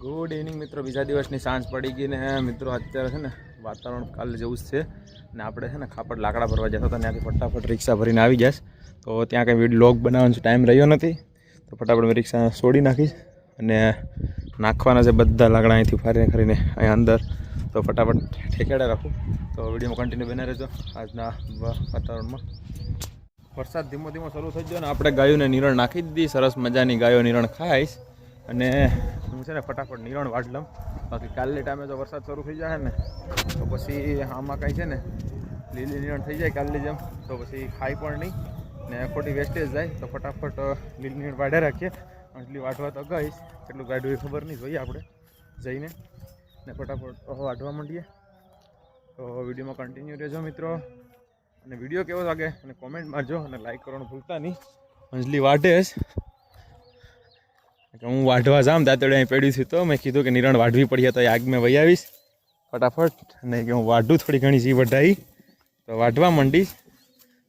Good evening મિત્રો, બીજા દિવસની સાંજ પડી ગઈ ને મિત્રો અત્યારે છે ને વાતાવરણ કાલે જેવું જ છે ને આપણે છે ને ખાપડ લાકડા ભરવા જતા હતા, ત્યાંથી ફટાફટ રિક્ષા ભરીને આવી જઈશ. તો ત્યાં કંઈ વ્લોગ બનાવવાનો ટાઈમ રહ્યો નથી, તો ફટાફટ મેં રિક્ષા છોડી નાખીશ અને નાખવાના છે બધા લાકડા અહીંથી ફરીને ખરીને અહીંયા અંદર. તો ફટાફટ ઠેકેડે રાખું, તો વિડીયોમાં કન્ટિન્યુ બને રહેજો. આજના વાતાવરણમાં વરસાદ ધીમો ધીમો શરૂ થઈ ગયો ને આપણે ગાયોને નિરણ નાખી દીધી. સરસ મજાની ગાયો નિરણ ખાઈશ અને હું છે ને ફટાફટ નિરણ વાટ લઉં. બાકી કાલની ટાઈમે જો વરસાદ શરૂ થઈ જાય ને તો પછી આમાં કાંઈ છે ને લીલી નિરણ થઈ જાય કાલની જેમ, તો પછી ખાઈ પણ નહીં ને ખોટી વેસ્ટેજ જાય. તો ફટાફટ લીલી નિરણ વાઢે રાખીએ. એટલી વાઢવા તો ગઈશ, કેટલું કાઢ્યું એ ખબર નહીં, જોઈએ આપણે જઈને ને ફટાફટ વાઢવા માંડીએ. તો વિડીયોમાં કન્ટિન્યુ રહેજો મિત્રો, અને વિડીયો કેવો લાગે અને કોમેન્ટ મારજો અને લાઈક કરવાનું ભૂલતા નહીં. અંજલી વાઢે જ હું વાઢવા જામ દાંતડે અહીં પડ્યું છું, તો મેં કીધું કે નિરણ વાઢવી પડીએ તો આગ મેં વહી આવીશ ફટાફટ, નહીં કે હું વાઢું થોડી ઘણી સી વઢાઈ તો વાઢવા માંડીશ.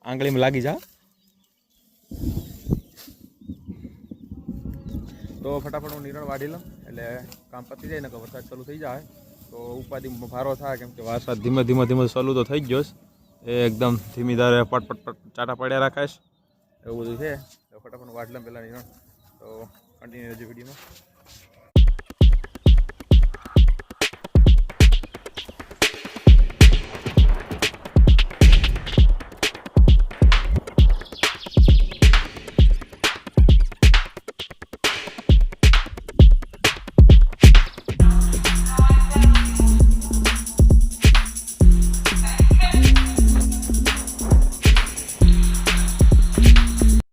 આંગળીમાં લાગી જા તો ફટાફટ હું નિરણ વાઢી લઉં એટલે કામ પતી જાય ને કે વરસાદ ચાલુ થઈ જાય તો ઉપાધિ ભારો થાય, કેમ કે વરસાદ ધીમે ધીમે ચાલુ તો થઈ ગયો છે. એકદમ ધીમી ધારે પટ ચાટા પડ્યા રાખાશ એવું બધું છે. તો ફટાફટ વાઢ લઉં પહેલાં નિરણ. તો કન્ટિન્યુ રહેજો વિડીયોમાં.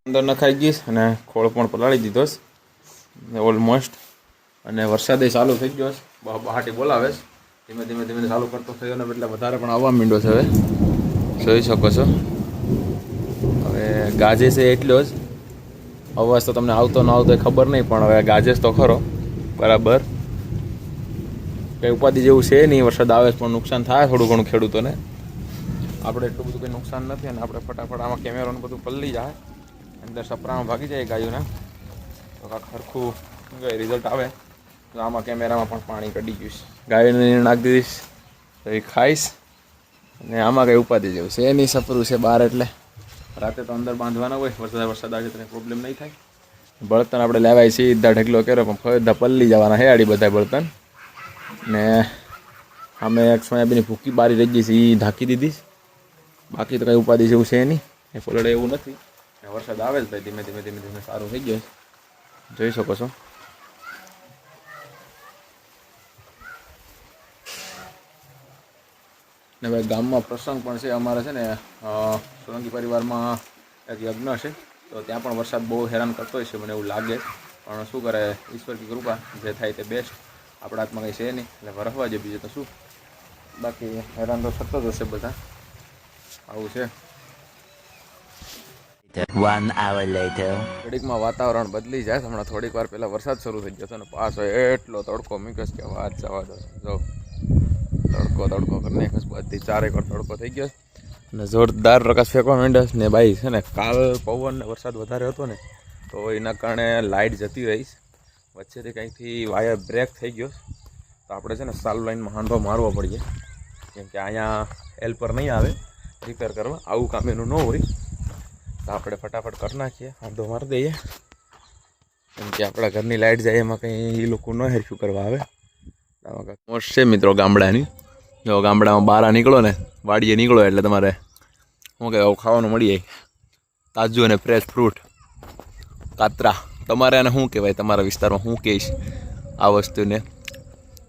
અંદર નખાઈ ગઈશ અને ખોળ પણ પલાળી દીધો છે ઓલમોસ્ટ, અને વરસાદે ચાલુ થઈ ગયો છે. બહાટી બોલાવે છે, ધીમે ધીમે ચાલુ કરતો થયો ને એટલે વધારે પણ આવવા માંડ્યો છે. હવે જોઈ શકો છો, હવે ગાજે છે એટલો જ અવાજ તો તમને આવતો ન આવતો એ ખબર નહીં, પણ હવે ગાજેશ તો ખરો બરાબર. કંઈ ઉપાધિ જેવું છે નહીં, વરસાદ આવે પણ નુકસાન થાય થોડું ઘણું ખેડૂતોને. આપણે એટલું બધું કંઈ નુકસાન નથી અને આપણે ફટાફટ આમાં કેમેરાનું બધું પલળી જાય, અંદર સપરામાં ભાગી જાય ગાયોના, તો કાંક સરખું રિઝલ્ટ આવે. તો આમાં કેમેરામાં પણ પાણી કાઢી ગયું છે. ગાયોને નાખી દીધીશ તો એ ખાઈશ, અને આમાં કંઈ ઉપાધિ જેવું છે નહીં, સપરું છે બહાર એટલે રાતે તો અંદર બાંધવાના હોય. વરસાદ આવે તો પ્રોબ્લેમ નહીં થાય. બળતણ આપણે લેવાય સીધા ઢગલો કર્યો પણ ફરીદા પલ્લી જવાના હેડી બધા બળતણ. ને અમે એક સોયાબીની ભૂકી બારી રહી ગઈ છે એ ઢાંકી દીધી. બાકી તો કંઈ ઉપાધિ જેવું છે નહીં, એ પલળે એવું નથી. વરસાદ આવે જ ધીમે ધીમે સારું થઈ ગયું, જોઈ શકો છો. ને ભાઈ ગામમાં પ્રસંગ પણ છે અમારે, છે ને સોલંકી પરિવારમાં એક યજ્ઞ છે, તો ત્યાં પણ વરસાદ બહુ હેરાન કરતો હોય છે મને એવું લાગે. પણ શું કરે, ઈશ્વર કી કૃપા, જે થાય તે બેસ્ટ. આપણા હાથમાં કંઈ છે નહીં એટલે વરસવા જે બીજું તો શું. બાકી હેરાન તો થતો જ હશે બધા, આવું છે. 1 hour later. ઘડીકમાં વાતાવરણ બદલી જાય. હમણાં થોડીક વાર પહેલાં વરસાદ શરૂ થઈ ગયો હતો ને પાછો એટલો તડકો મૂક્યો કે વાત જવા દો. જો તડકો કરીને બધી ચારેક તડકો થઈ ગયો ને જોરદાર પ્રકાશ ફેંકવા માંડ્યો ને ભાઈ. છે ને કાલ પવન ને વરસાદ વધારે હતો ને તો એના કારણે લાઇટ જતી રહીશ. વચ્ચેથી કંઈકથી વાયર બ્રેક થઈ ગયો, તો આપણે છે ને ચાલુ લાઈનમાં હાંધો મારવો પડીએ, કેમ કે અહીંયા હેલ્પર નહીં આવે રિપેર કરવા, આવું કામ એનું ન હોય. તો આપણે ફટાફટ કરી નાખીએ, હાંધો મારી દઈએ, કેમ કે આપણા ઘરની લાઇટ જાય એમાં કંઈ એ લોકો ન હેરફ્યુ કરવા આવે. આમાં કાંઈક મોસ્ટ છે મિત્રો ગામડાની. જો ગામડામાં બહાર નીકળો ને, વાડીએ નીકળો એટલે તમારે શું કહેવાય ખાવાનું મળી જાય, તાજું અને ફ્રેશ ફ્રૂટ, કાતરા. તમારે આને શું કહેવાય તમારા વિસ્તારમાં શું કહીશ આ વસ્તુને,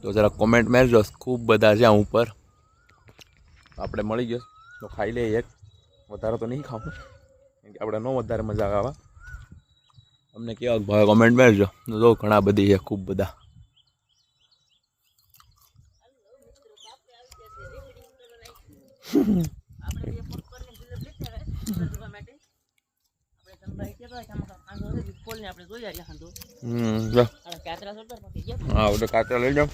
તો જરા કોમેન્ટ મારજો. ખૂબ બધા છે આ ઉપર, આપણે મળી ગયો તો ખાઈ લઈએ એક, વધારે તો નહીં ખાવું કે આપણે ન વધારે મજા આવે. અમને કેવા ભાવે કોમેન્ટ મારજો. જો ઘણા બધી છે, ખૂબ બધા. હા એટલે કાચરા લઈ જાઓ,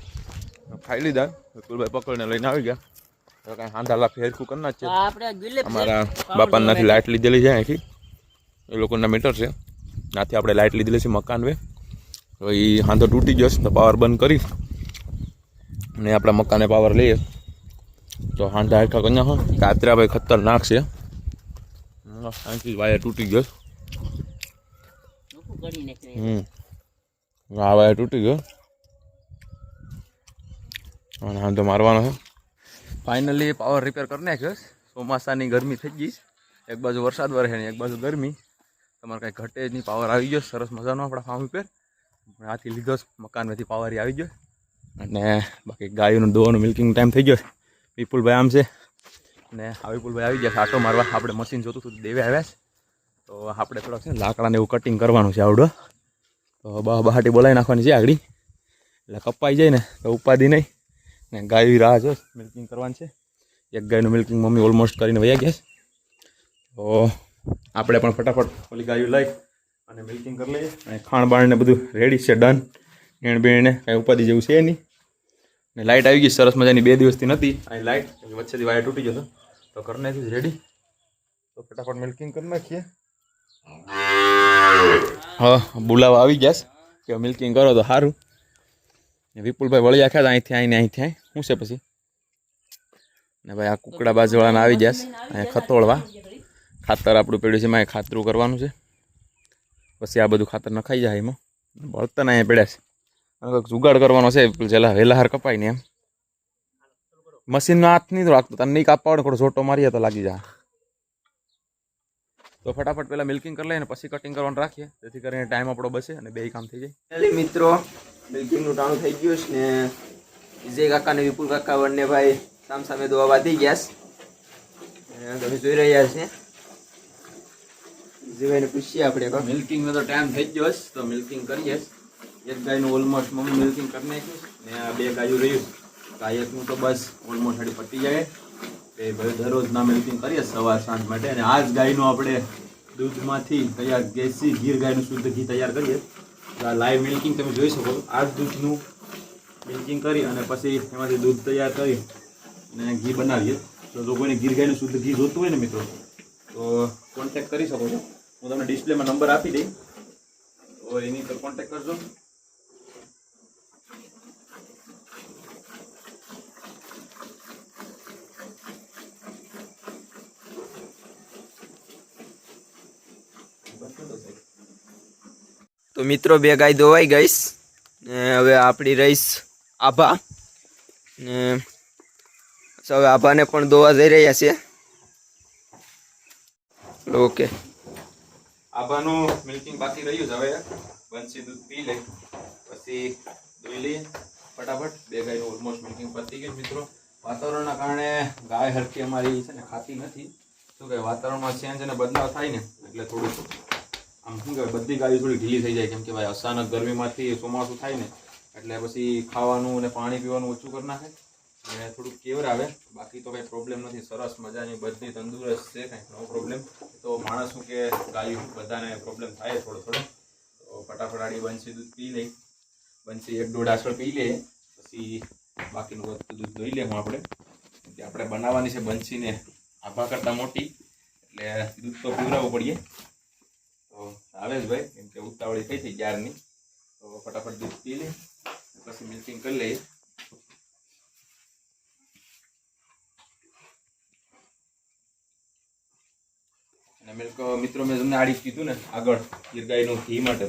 ખાઈ લીધા. વિપુલભાઈ પકડીને લઈને આવી ગયા. કાંઈ હાંધા લાખ હેરખું કરી નાખીએ. અમારા બાપાને નથી લાઇટ લીધેલી છે અહીંથી, એ લોકોના મીટર છે, ત્યાંથી આપણે લાઇટ લીધેલી છે મકાન વે. તો એ હાંધો તૂટી ગયો તો પાવર બંધ કરી અને આપણા મકાને પાવર લઈએ તો હાંધા હેઠા કરી નાખો. કાતરા ભાઈ ખતરનાક છે. અહીંથી વાયર તૂટી ગયો. આ વાયર તૂટી ગયો અને હાંધો મારવાનો છે. ફાઇનલી પાવર રિપેર કરી નાખ્યો. ચોમાસાની ગરમી થઈ ગઈ. એક બાજુ વરસાદ વરસે ને એક બાજુ ગરમી. તમારે કાંઈ ઘટે જ નહીં. પાવર આવી ગયો સરસ મજાનો આપણા ફાર્મ ઉપર. આથી લીધો મકાનમાંથી પાવર આવી ગયો. અને બાકી ગાયોનું દોવાનું મિલ્કિંગ ટાઈમ થઈ ગયો. વિપુલભાઈ આમ છે ને આ વિપુલભાઈ આવી ગયા આટો મારવા. આપણે મશીન જોતું હતું દેવે આવ્યા છે તો આપણે થોડાક છે ને લાકડાને એવું કટિંગ કરવાનું છે આવડો. તો બહાટી બોલાવી નાખવાની છે આગળ એટલે કપાઈ જાય ને તો ઉપાધિ નહીં. ને ગાય રાહ જો મિલ્કિંગ કરવાની છે. એક ગાયનું મિલ્કિંગ મમ્મી ઓલમોસ્ટ કરીને વયા ગયા છે. તો આપણે પણ ફટાફટ ઓલી ગાયું લઈ અને મિલ્કિંગ કરી લઈએ. અને ખાણ બાણને બધું રેડી છે, ડન. એણ બેણને કાંઈ ઉપાધિ જેવું છે નહીં. ને લાઇટ આવી ગઈ સરસ મજાની. 2 દિવસથી નથી અહીં લાઇટ, વચ્ચેથી વાયર તૂટી ગયો તો કરી નાખ્યું રેડી. તો ફટાફટ મિલ્કિંગ કરી નાખીએ. હા, બોલાવા આવી ગયા કે મિલ્કિંગ કરો તો સારું. વિપુલભાઈ વળી આખ્યા અહીંથી આવીને અહીંથી શું છે પછી. ને ભાઈ આ કુકડા બાજુવાળાને આવી ગયા અહીંયા ખતોળવા. ખાતર આપણું પડ્યું છે એમાં ખાતરું કરવાનું છે. પછી આ બધું ખાતર નખાઈ જાય એમાં. બળતણ અહીંયા પડ્યા છે અને કંઈક જુગાડ કરવાનો છે. જેલા વહેલા હાર કપાય ને એમ. મશીનનો હાથ નહીં રાખતો. તને નહીં કાપવા આવડે થોડો છોટો મારીએ તો લાગી જાય. તો ફટાફટ પહેલાં મિલ્કિંગ કરી લઈએ પછી કટિંગ કરવાનું રાખીએ, જેથી કરીને ટાઈમ આપણો બચે અને 2 કામ થઈ જાય. મિત્રો મિલ્કિંગનું ટાણું થઈ ગયું છે ને વિજય કાકા ને વિપુલ કાકા બંને ભાઈ સામે દોવા વાધી ગયા છે. તમે જોઈ રહ્યા છે. વિજયભાઈને પૂછીએ આપણે મિલ્કિંગનો તો ટાઈમ થઈ ગયો છે તો મિલ્કિંગ કરીએ. એક ગાયનું ઓલમોસ્ટ મમ્મી મિલ્કિંગ કરી નાખ્યું ને આ 2 ગાયું રહ્યું. ગાયકનું તો બસ ઓલમોસ્ટ હડી પટી જાય. એ ભાઈ દરરોજના મિલ્કિંગ કરીએ સવાર સાંજ માટે. અને આ જ ગાયનું આપણે દૂધમાંથી તૈયાર દેશી ગીર ગાયનું શુદ્ધ ઘી તૈયાર કરીએ. આ લાઈવ મિલ્કિંગ તમે જોઈ શકો. આ જ દૂધનું મિલ્કિંગ કરી અને પછી એમાંથી દૂધ તૈયાર કરી અને ઘી બનાવીએ. તો જો કોઈને ગીર ગાયનું શુદ્ધ ઘી જોતું હોય ને મિત્રો તો કોન્ટેક્ટ કરી શકો છો. હું તમને ડિસ્પ્લેમાં નંબર આપી દઈ તો એની પર કોન્ટેક્ટ કરજો. તો મિત્રો 2 ગાય દોવાઈ ગઈશ ને હવે આપણી રહીશ આભા ને હવે આભાને પણ દોવા જઈ રહ્યા છે. ઓકે, આભાનું મિલ્કિંગ બાકી રહ્યું છે. હવે બંસી દૂધ પી લે પછી દોઈ લઈએ ફટાફટ. 2 ગાયનું ઓલમોસ્ટ મિલ્કિંગ પતી ગયું. મિત્રો વાતાવરણના કારણે ગાય હરખી અમારી છે ને ખાતી નથી. શું કહે, વાતાવરણમાં ચેન્જ અને બદલાવ થાય ને એટલે થોડું આમ શું કહેવાય બધી ગાયો થોડી ઢીલી થઈ જાય. કેમ કે ભાઈ અચાનક ગરમીમાંથી ચોમાસું થાય ને એટલે પછી ખાવાનું અને પાણી પીવાનું ઓછું કરી નાખે અને થોડુંક કેવર આવે. બાકી તો કંઈ પ્રોબ્લેમ નથી. સરસ મજાની બધી તંદુરસ્ત છે, કંઈ નો પ્રોબ્લેમ. તો માણસ શું કે ગાયું બધાને પ્રોબ્લેમ થાય થોડો થોડો. તો ફટાફટ આડી બંસી દૂધ પી લઈ. બંસી 1-1.5 આસળ પી લે પછી બાકીનું વધતું દૂધ દોઈ લેવું આપણે. આપણે બનાવવાની છે બંસીને આભા કરતાં મોટી એટલે દૂધ તો પીવડાવવું પડીએ. તો આવે જ ભાઈ કેમ કે ઉતાવળી થઈ હતી 11ની. તો ફટાફટ દૂધ પી લે પછી મિલ્કિંગ કરી લઈએ. અને મિલ્ક મિત્રો મેં તમને આડી કીધું ને આગળ ગીર ગાયનું ઘી માટે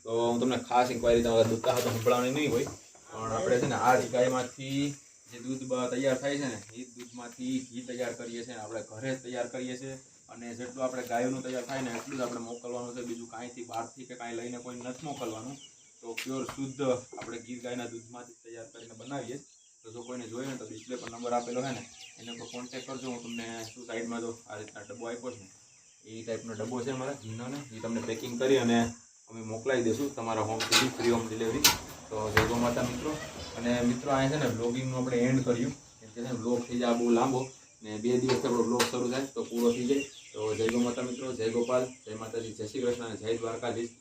તો હું તમને ખાસ ઇન્ક્વાયરી તમારા દૂધ તો સંભળાવવાની નહીં હોય પણ આપણે છે ને આ જ ગાયમાંથી જે દૂધ તૈયાર થાય છે ને એ દૂધમાંથી ઘી તૈયાર કરીએ છીએ. આપણે ઘરે જ તૈયાર કરીએ છીએ અને જેટલું આપણે ગાયોનું તૈયાર થાય ને એટલું જ આપણે મોકલવાનું છે. બીજું કાંઈથી બહારથી કે કાંઈ લઈને કોઈ નથી મોકલવાનું. તો પ્યોર શુદ્ધ આપણે ગીર ગાયના દૂધમાંથી તૈયાર કરીને બનાવીએ. તો જો કોઈને જોઈએ ને તો ડિસ્પ્લે પર નંબર આપેલો છે ને એને પર કોન્ટેક્ટ કરજો. હું તમને શું સાઈડમાં જો આ રીતના ડબ્બો આપ્યો છે ને એ ટાઈપનો ડબ્બો છે મારા ઘીનો ને એ તમને પેકિંગ કરી અને અમે મોકલાવી દઈશું તમારા હોમ સુધી ફ્રી હોમ ડિલિવરી. તો જય ગો માતા મિત્રો. અને મિત્રો અહીંયા છે ને બ્લોગિંગનું આપણે એન્ડ કર્યું કેમ કે છે ને બ્લોગ થઈ જાય બહુ લાંબો ને 2 દિવસ આપણો બ્લોગ શરૂ થાય તો પૂરો થઈ જાય. તો જય ગો માતા મિત્રો, જય ગોપાલ, જય માતાજી, જય શ્રી કૃષ્ણ અને જય દ્વારકાધીશ.